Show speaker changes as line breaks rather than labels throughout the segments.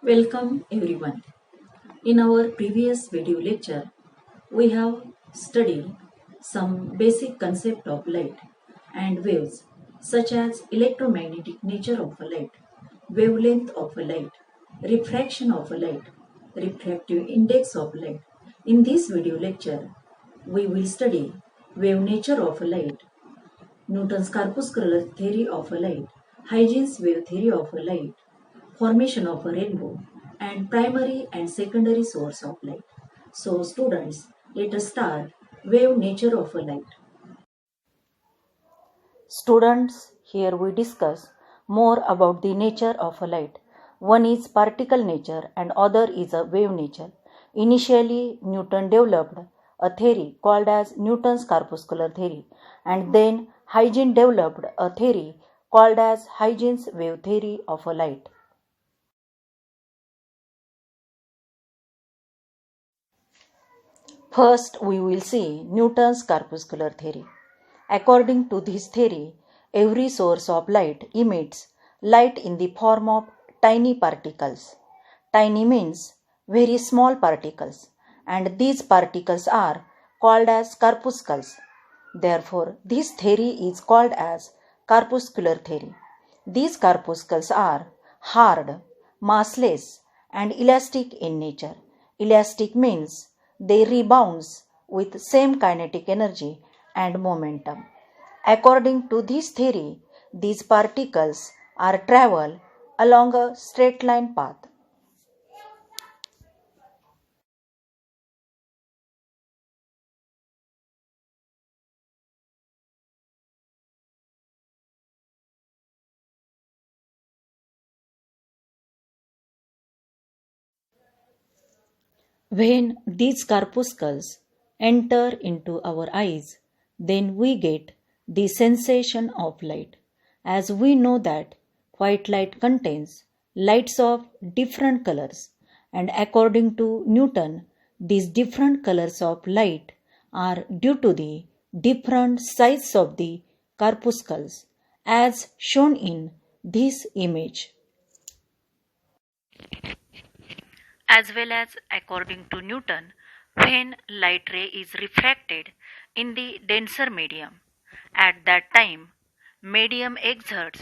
Welcome everyone. In our previous video lecture, we have studied some basic concept of light and waves such as electromagnetic nature of a light, wavelength of a light, refraction of a light, refractive index of light. In this video lecture, we will study wave nature of a light, Newton's corpuscular theory of a light, Huygens wave theory of a light, formation of a rainbow, and primary and secondary source of light. So students, let us start wave nature of a light.
Students, here we discuss more about the nature of a light. One is particle nature and other is a wave nature. Initially, Newton developed a theory called as Newton's corpuscular theory, and then Huygens developed a theory called as Huygens wave theory of a light. First, we will see Newton's corpuscular theory. According to this theory, every source of light emits light in the form of tiny particles. Tiny means very small particles, and these particles are called as corpuscles. Therefore, this theory is called as corpuscular theory. These corpuscles are hard, massless, and elastic in nature. Elastic means they rebound with same kinetic energy and momentum. According to this theory, these particles are travel along a straight line path. When these corpuscles enter into our eyes, then we get the sensation of light. As we know that white light contains lights of different colors, and according to Newton, these different colors of light are due to the different size of the corpuscles, as shown in this image. As well as according to Newton, when light ray is refracted in the denser medium, at that time medium exerts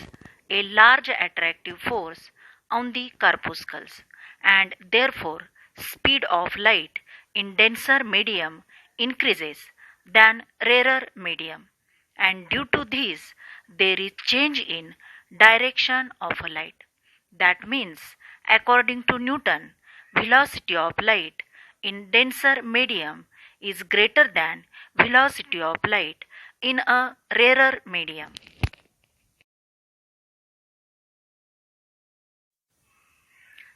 a large attractive force on the corpuscles, and therefore speed of light in denser medium increases than rarer medium, and due to this there is change in direction of a light. That means, according to Newton, velocity of light in denser medium is greater than velocity of light in a rarer medium.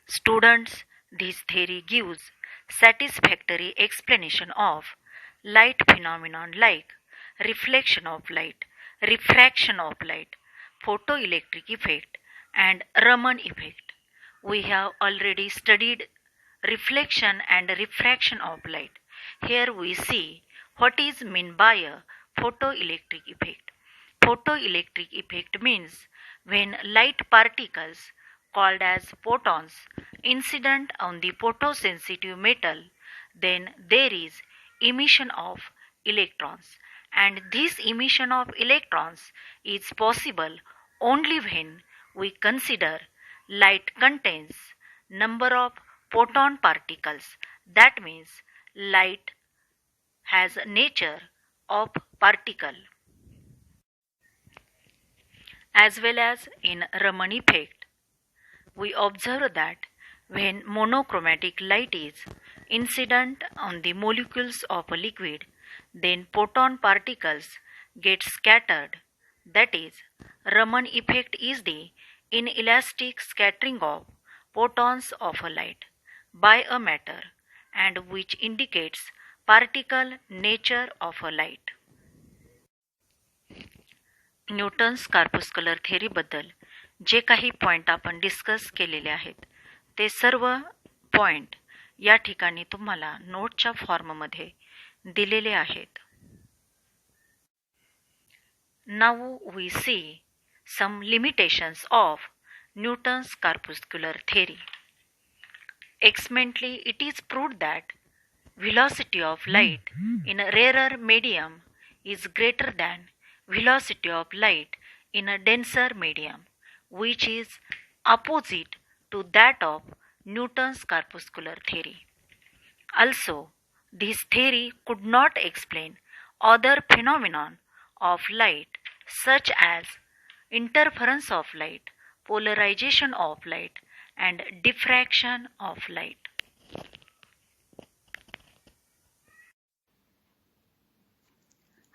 Students, this theory gives satisfactory explanation of light phenomenon like reflection of light, refraction of light, photoelectric effect, and Raman effect. We have already studied reflection and refraction of light. Here we see what is meant by a photoelectric effect. Photoelectric effect means when light particles called as photons incident on the photosensitive metal, then there is emission of electrons, and this emission of electrons is possible only when we consider light contains number of photon particles. That means light has nature of particle. As well as in Raman effect, we observe that when monochromatic light is incident on the molecules of a liquid, then photon particles get scattered. That is, Raman effect is the inelastic scattering of photons of a light by a matter, and which indicates particle nature of a light. Newton's corpuscular थेअरीबद्दल जे काही point आपण discuss केलेले आहेत ते सर्व point या ठिकाणी तुम्हाला नोटच्या फॉर्ममध्ये दिलेले आहेत. Now we see some limitations of Newton's corpuscular theory. Experimentally, it is proved that velocity of light in a rarer medium is greater than velocity of light in a denser medium, which is opposite to that of Newton's corpuscular theory. Also, this theory could not explain other phenomena of light such as interference of light, polarization of light, and diffraction of light.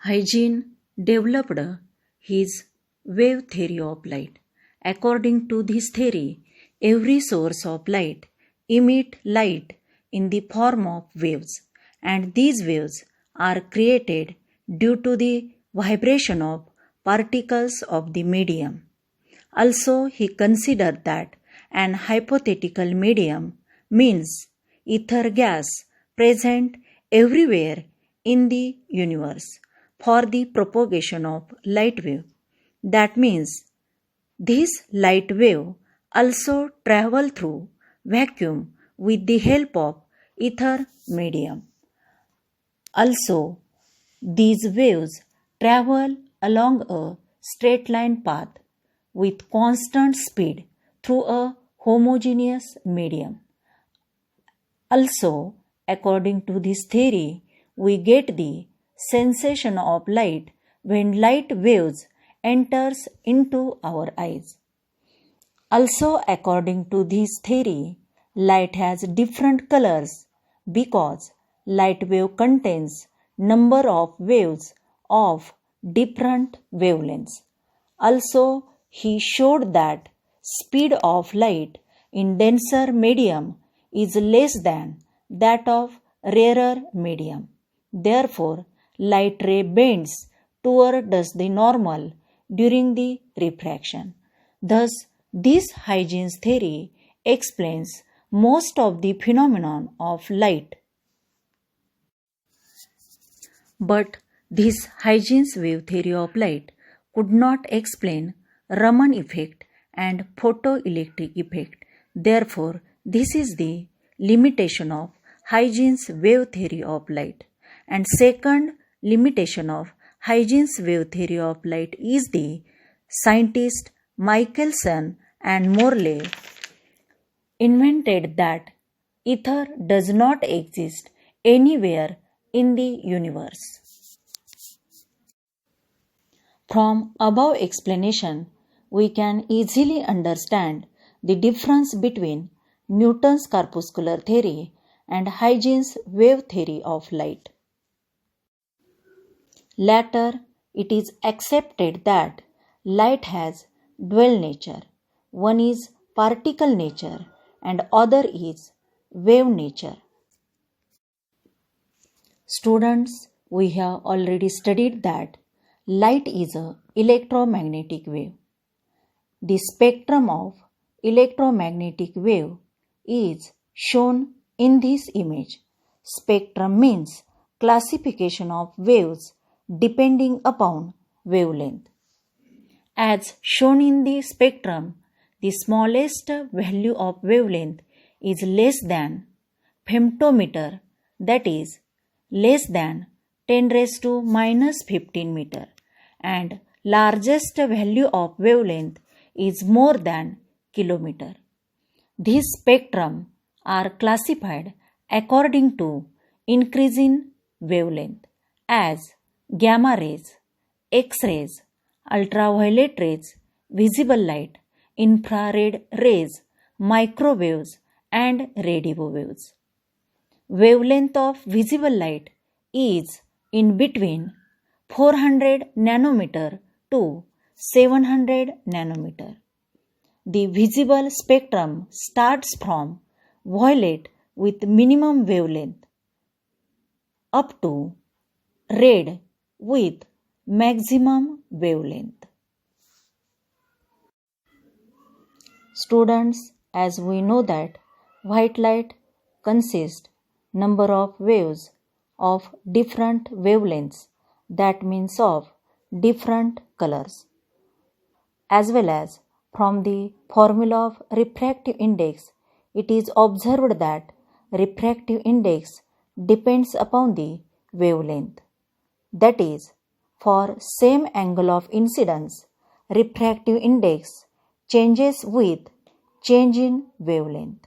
Huygens developed his wave theory of light. According to this theory, every source of light emits light in the form of waves, and these waves are created due to the vibration of particles of the medium. Also, he considered that an hypothetical medium means ether gas present everywhere in the universe for the propagation of light wave. That means this light wave also travel through vacuum with the help of ether medium. Also, these waves travel along a straight line path with constant speed through a homogeneous medium. Also, according to this theory, we get the sensation of light when light waves enters into our eyes. Also, according to this theory, light has different colors because light wave contains number of waves of different wavelengths. Also, he showed that speed of light in denser medium is less than that of rarer medium. Therefore, light ray bends towards the normal during the refraction. Thus, this Huygens theory explains most of the phenomenon of light. But this Huygens wave theory of light could not explain Raman effect and photoelectric effect. Therefore, this is the limitation of Huygens wave theory of light. And second limitation of Huygens wave theory of light is the scientist Michelson and Morley invented that ether does not exist anywhere in the universe. From above explanation, we can easily understand the difference between Newton's corpuscular theory and Huygens wave theory of light. Later, it is accepted that light has dual nature. One is particle nature and other is wave nature. Students, we have already studied that light is an electromagnetic wave. The spectrum of electromagnetic wave is shown in this image. Spectrum means classification of waves depending upon wavelength. As shown in the spectrum, the smallest value of wavelength is less than femtometer, that is less than 10 raised to minus 15 meter, and largest value of wavelength is more than kilometer. These spectrum are classified according to increase in wavelength as gamma rays, X-rays, ultraviolet rays, visible light, infrared rays, microwaves, and radio waves. Wavelength of visible light is in between 400 nanometer to 700 nanometer. The visible spectrum starts from violet with minimum wavelength up to red with maximum wavelength. Students, as we know that white light consists number of waves of different wavelengths, that means of different colors, as well as from the formula of refractive index it is observed that refractive index depends upon the wavelength. That is, for same angle of incidence, refractive index changes with change in wavelength.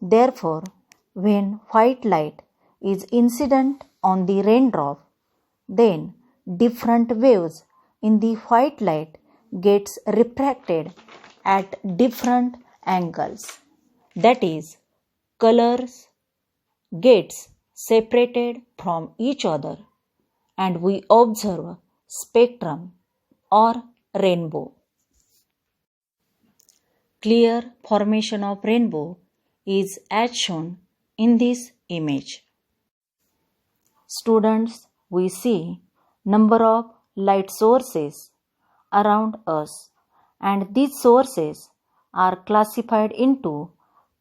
Therefore, when white light is incident on the raindrop, then different waves in the white light gets refracted at different angles. That is, colors gets separated from each other and we observe spectrum or rainbow. Clear formation of rainbow is as shown in this image. Students, we see number of light sources around us, and these sources are classified into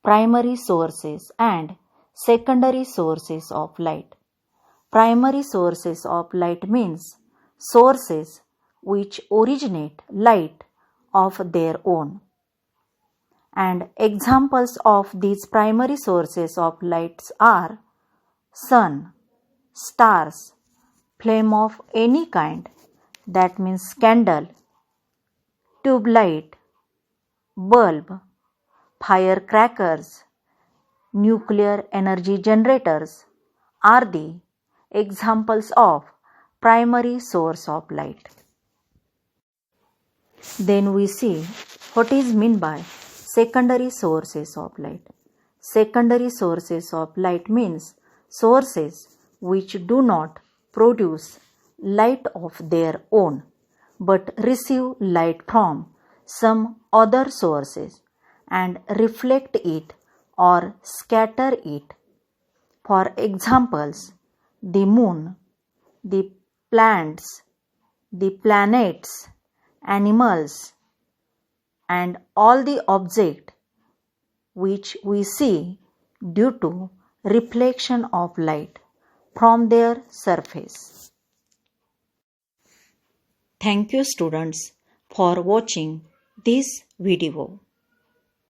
primary sources and secondary sources of light. Primary sources of light means sources which originate light of their own. And examples of these primary sources of lights are sun, stars, flame of any kind, that means candle, tube light, bulb, firecrackers, nuclear energy generators are the examples of primary source of light. Then we see what is meant by secondary sources of light. Secondary sources of light means sources which do not produce light of their own but receive light from some other sources and reflect it or scatter it. For examples, the moon, the plants, the planets, animals, and all the objects which we see due to reflection of light from their surface. Thank you, students, for watching this video.